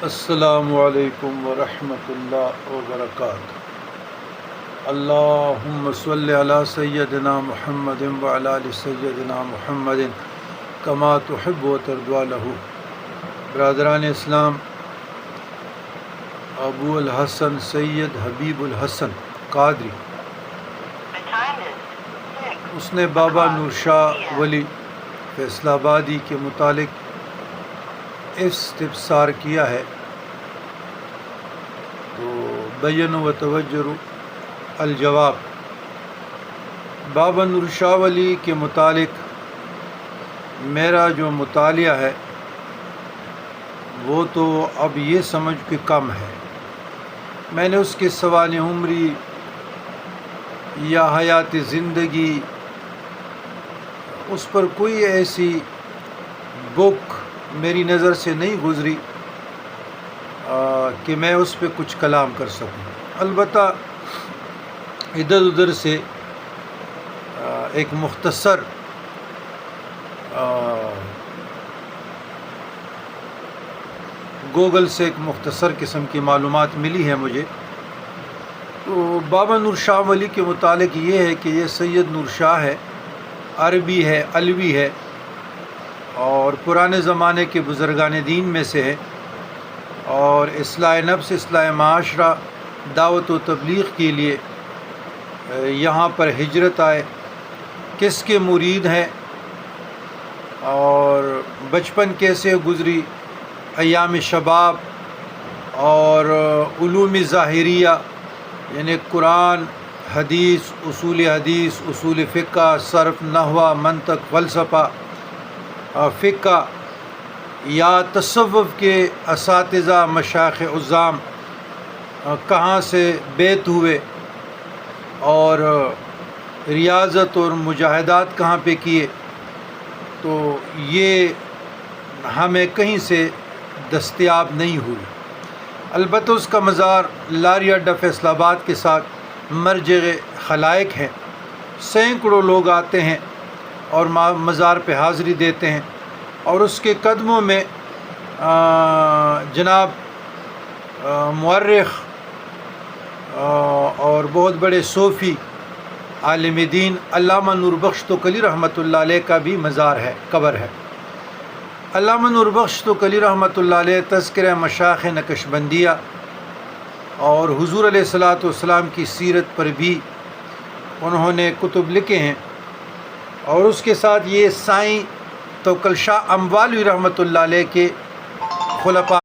السلام علیکم ورحمۃ اللہ وبرکاتہ۔ اللہم صلی علی سیدنا محمد وعلی آل سیدنا محمد کما تحب و ترضی لہ۔ برادران اسلام، ابو الحسن سید حبیب الحسن قادری، اس نے بابا نور شاہ ولی فیصل آبادی کے متعلق استفسار کیا ہے، تو بین و توجر الجواب۔ بابا نور شاہ ولی کے متعلق میرا جو مطالعہ ہے وہ تو اب یہ سمجھ کہ کم ہے۔ میں نے اس کے سوانح عمری یا حیات زندگی اس پر کوئی ایسی بک میری نظر سے نہیں گزری کہ میں اس پہ کچھ کلام کر سکوں۔ البتہ ادھر ادھر سے ایک مختصر گوگل سے ایک مختصر قسم کی معلومات ملی ہے مجھے۔ تو بابا نور شاہ ولی کے متعلق یہ ہے کہ یہ سید نور شاہ ہے، عربی ہے، علوی ہے، اور پرانے زمانے کے بزرگان دین میں سے ہے، اور اصلاح نفس، اصلاح معاشرہ، دعوت و تبلیغ کے لیے یہاں پر ہجرت آئے۔ کس کے مرید ہیں اور بچپن کیسے گزری، ایام شباب اور علوم ظاہریہ یعنی قرآن، حدیث، اصول فقہ، صرف، نحو، منطق، فلسفہ، فقہ یا تصوف کے اساتذہ، مشائخ عظام کہاں سے بیت ہوئے، اور ریاضت اور مجاہدات کہاں پہ کیے، تو یہ ہمیں کہیں سے دستیاب نہیں ہوئی۔ البتہ اس کا مزار لاری اڈہ فیصل آباد کے ساتھ مرجع خلائق ہے، سینکڑوں لوگ آتے ہیں اور مزار پہ حاضری دیتے ہیں، اور اس کے قدموں میں جناب مورخ اور بہت بڑے صوفی عالم دین علامہ نور بخش توکلی رحمۃ اللہ علیہ کا بھی مزار ہے، قبر ہے۔ علامہ نور بخش توکلی رحمۃ اللہ علیہ تذکرہ مشائخ نقشبندیہ اور حضور علیہ الصلاۃ والسلام کی سیرت پر بھی انہوں نے کتب لکھے ہیں، اور اس کے ساتھ یہ سائیں توکل شاہ اموالوی رحمۃ اللہ علیہ کے خلفاء